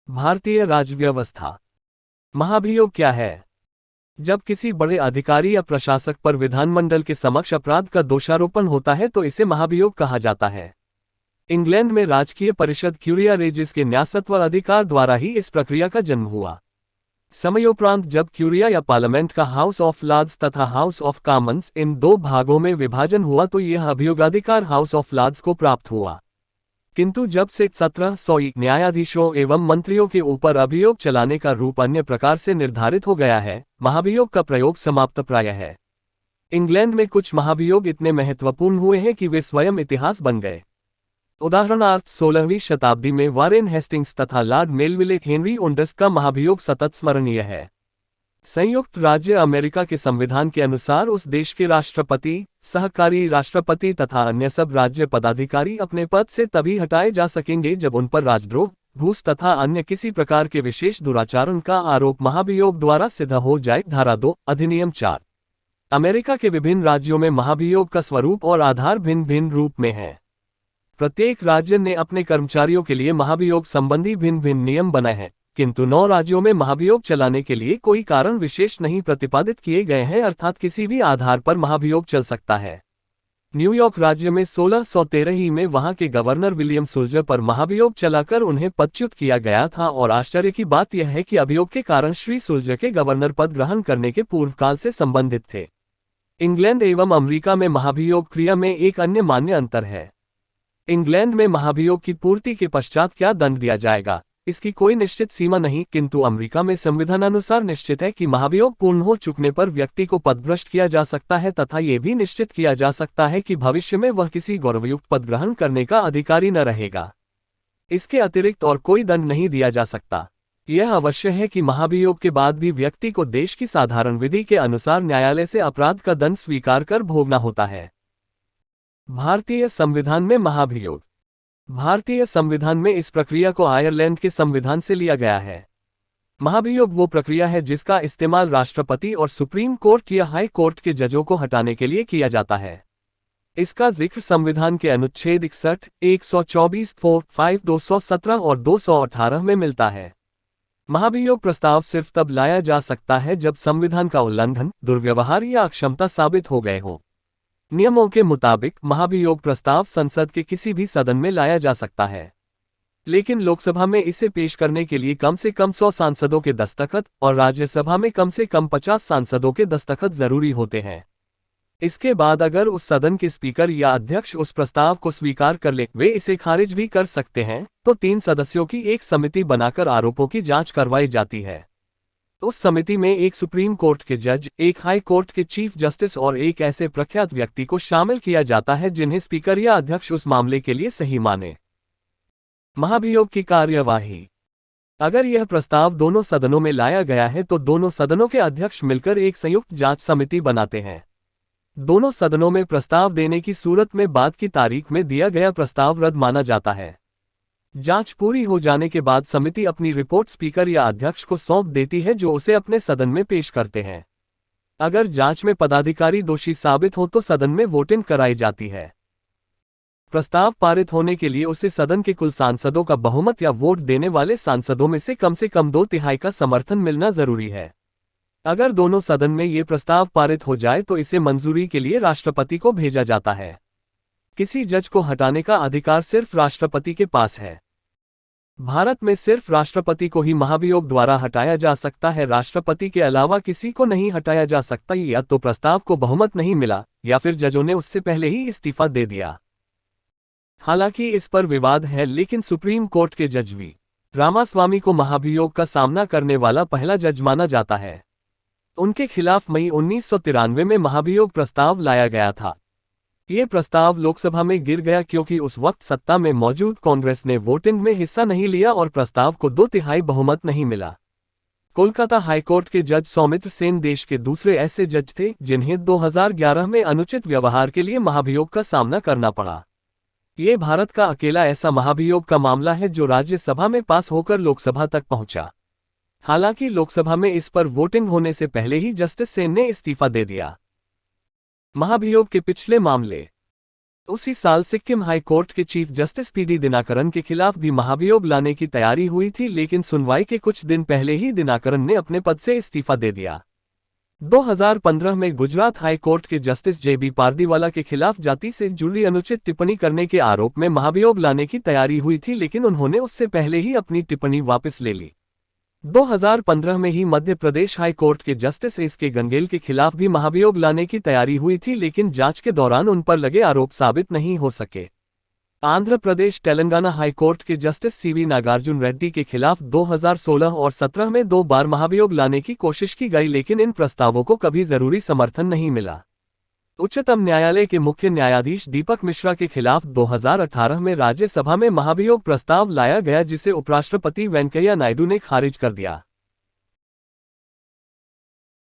भारतीय राज्यव्यवस्था। महाभियोग क्या है? जब किसी बड़े अधिकारी या प्रशासक पर विधानमंडल के समक्ष अपराध का दोषारोपण होता है तो इसे महाभियोग कहा जाता है। इंग्लैंड में राजकीय परिषद क्यूरिया रेजिस के न्यासत्व अधिकार द्वारा ही इस प्रक्रिया का जन्म हुआ। समयोपरांत जब क्यूरिया या पार्लियामेंट का हाउस ऑफ लॉर्ड्स तथा हाउस ऑफ कॉमन्स इन दो भागों में विभाजन हुआ तो यह अभियोगाधिकार हाउस ऑफ लॉर्ड्स को प्राप्त हुआ। किंतु जब से 1700 न्यायाधीशों एवं मंत्रियों के ऊपर अभियोग चलाने का रूप अन्य प्रकार से निर्धारित हो गया है, महाभियोग का प्रयोग समाप्त प्राय है। इंग्लैंड में कुछ महाभियोग इतने महत्वपूर्ण हुए हैं कि वे स्वयं इतिहास बन गए। उदाहरणार्थ 16वीं शताब्दी में वारेन हेस्टिंग्स तथा लॉर्ड मेलविले हेनरी ओंडस का महाभियोग सतत स्मरणीय है। संयुक्त राज्य अमेरिका के संविधान के अनुसार उस देश के राष्ट्रपति, सहकारी राष्ट्रपति तथा अन्य सब राज्य पदाधिकारी अपने पद से तभी हटाए जा सकेंगे जब उन पर राजद्रोह, घूस तथा अन्य किसी प्रकार के विशेष दुराचरण का आरोप महाभियोग द्वारा सिद्ध हो जाए। धारा 2, अधिनियम 4। अमेरिका के विभिन्न राज्यों में महाभियोग का स्वरूप और आधार भिन्न भिन्न रूप में है। प्रत्येक राज्य ने अपने कर्मचारियों के लिए महाभियोग संबंधी भिन्न भिन्न नियम बनाए हैं, किंतु 9 राज्यों में महाभियोग चलाने के लिए कोई कारण विशेष नहीं प्रतिपादित किए गए हैं, अर्थात किसी भी आधार पर महाभियोग चल सकता है। न्यूयॉर्क राज्य में 1613 में वहां के गवर्नर विलियम सुल्जर पर महाभियोग चलाकर उन्हें पदच्युत किया गया था और आश्चर्य की बात यह है कि अभियोग के कारण श्री सुल्जर के गवर्नर पद ग्रहण करने के पूर्व काल से संबंधित थे। इंग्लैंड एवं अमेरिका में महाभियोग क्रिया में एक अन्य मान्य अंतर है। इंग्लैंड में महाभियोग की पूर्ति के पश्चात क्या दंड दिया जाएगा, इसकी कोई निश्चित सीमा नहीं, किंतु अमेरिका में संविधानानुसार निश्चित है कि महाभियोग पूर्ण हो चुकने पर व्यक्ति को पदभ्रष्ट किया जा सकता है तथा ये भी निश्चित किया जा सकता है कि भविष्य में वह किसी गौरवयुक्त पद ग्रहण करने का अधिकारी न रहेगा। इसके अतिरिक्त और कोई दंड नहीं दिया जा सकता। यह अवश्य है कि महाभियोग के बाद भी व्यक्ति को देश की साधारण विधि के अनुसार न्यायालय से अपराध का दंड स्वीकार कर भोगना होता है। भारतीय संविधान में महाभियोग। भारतीय संविधान में इस प्रक्रिया को आयरलैंड के संविधान से लिया गया है। महाभियोग वो प्रक्रिया है जिसका इस्तेमाल राष्ट्रपति और सुप्रीम कोर्ट या हाई कोर्ट के जजों को हटाने के लिए किया जाता है। इसका जिक्र संविधान के अनुच्छेद 61, 124, 4, 5, 217 और 218 में मिलता है। महाभियोग प्रस्ताव सिर्फ तब लाया जा सकता है जब संविधान का उल्लंघन, दुर्व्यवहार या अक्षमता साबित हो गए हो। नियमों के मुताबिक महाभियोग प्रस्ताव संसद के किसी भी सदन में लाया जा सकता है, लेकिन लोकसभा में इसे पेश करने के लिए कम से कम 100 सांसदों के दस्तखत और राज्यसभा में कम से कम 50 सांसदों के दस्तखत जरूरी होते हैं। इसके बाद अगर उस सदन के स्पीकर या अध्यक्ष उस प्रस्ताव को स्वीकार कर ले, वे इसे खारिज भी कर सकते हैं, तो 3 सदस्यों की एक समिति बनाकर आरोपों की जांच करवाई जाती है। उस समिति में एक सुप्रीम कोर्ट के जज, एक हाई कोर्ट के चीफ जस्टिस और एक ऐसे प्रख्यात व्यक्ति को शामिल किया जाता है जिन्हें स्पीकर या अध्यक्ष उस मामले के लिए सही माने। महाभियोग की कार्यवाही। अगर यह प्रस्ताव दोनों सदनों में लाया गया है तो दोनों सदनों के अध्यक्ष मिलकर एक संयुक्त जांच समिति बनाते हैं। दोनों सदनों में प्रस्ताव देने की सूरत में बाद की तारीख में दिया गया प्रस्ताव रद्द माना जाता है। जांच पूरी हो जाने के बाद समिति अपनी रिपोर्ट स्पीकर या अध्यक्ष को सौंप देती है, जो उसे अपने सदन में पेश करते हैं। अगर जांच में पदाधिकारी दोषी साबित हो तो सदन में वोटिंग कराई जाती है। प्रस्ताव पारित होने के लिए उसे सदन के कुल सांसदों का बहुमत या वोट देने वाले सांसदों में से कम 2/3 का समर्थन मिलना जरूरी है। अगर दोनों सदन में ये प्रस्ताव पारित हो जाए तो इसे मंजूरी के लिए राष्ट्रपति को भेजा जाता है। किसी जज को हटाने का अधिकार सिर्फ राष्ट्रपति के पास है। भारत में सिर्फ राष्ट्रपति को ही महाभियोग द्वारा हटाया जा सकता है। राष्ट्रपति के अलावा किसी को नहीं हटाया जा सकता, या तो प्रस्ताव को बहुमत नहीं मिला या फिर जजों ने उससे पहले ही इस्तीफा दे दिया। हालांकि इस पर विवाद है, लेकिन सुप्रीम कोर्ट के जज वी रामास्वामी को महाभियोग का सामना करने वाला पहला जज माना जाता है। उनके खिलाफ मई 1993 में महाभियोग प्रस्ताव लाया गया था। ये प्रस्ताव लोकसभा में गिर गया क्योंकि उस वक्त सत्ता में मौजूद कांग्रेस ने वोटिंग में हिस्सा नहीं लिया और प्रस्ताव को 2/3 बहुमत नहीं मिला। कोलकाता हाईकोर्ट के जज सौमित्र सेन देश के दूसरे ऐसे जज थे जिन्हें 2011 में अनुचित व्यवहार के लिए महाभियोग का सामना करना पड़ा। ये भारत का अकेला ऐसा महाभियोग का मामला है जो राज्यसभा में पास होकर लोकसभा तक पहुंचा। हालांकि लोकसभा में इस पर वोटिंग होने से पहले ही जस्टिस सेन ने इस्तीफा दे दिया। महाभियोग के पिछले मामले। उसी साल सिक्किम हाई कोर्ट के चीफ जस्टिस पीडी दिनाकरन के खिलाफ भी महाभियोग लाने की तैयारी हुई थी, लेकिन सुनवाई के कुछ दिन पहले ही दिनाकरन ने अपने पद से इस्तीफा दे दिया। 2015 में गुजरात हाई कोर्ट के जस्टिस जेबी पारदीवाला के खिलाफ जाति से जुड़ी अनुचित टिप्पणी करने के आरोप में महाभियोग लाने की तैयारी हुई थी, लेकिन उन्होंने उससे पहले ही अपनी टिप्पणी वापस ले ली। 2015 में ही मध्य प्रदेश हाई कोर्ट के जस्टिस एस के गंगेल के खिलाफ भी महाभियोग लाने की तैयारी हुई थी, लेकिन जांच के दौरान उन पर लगे आरोप साबित नहीं हो सके। आंध्र प्रदेश तेलंगाना हाई कोर्ट के जस्टिस सीवी नागार्जुन रेड्डी के खिलाफ 2016 और 17 में 2 बार महाभियोग लाने की कोशिश की गई, लेकिन इन प्रस्तावों को कभी जरूरी समर्थन नहीं मिला। उच्चतम न्यायालय के मुख्य न्यायाधीश दीपक मिश्रा के खिलाफ 2018 में राज्यसभा में महाभियोग प्रस्ताव लाया गया, जिसे उपराष्ट्रपति वेंकैया नायडू ने खारिज कर दिया।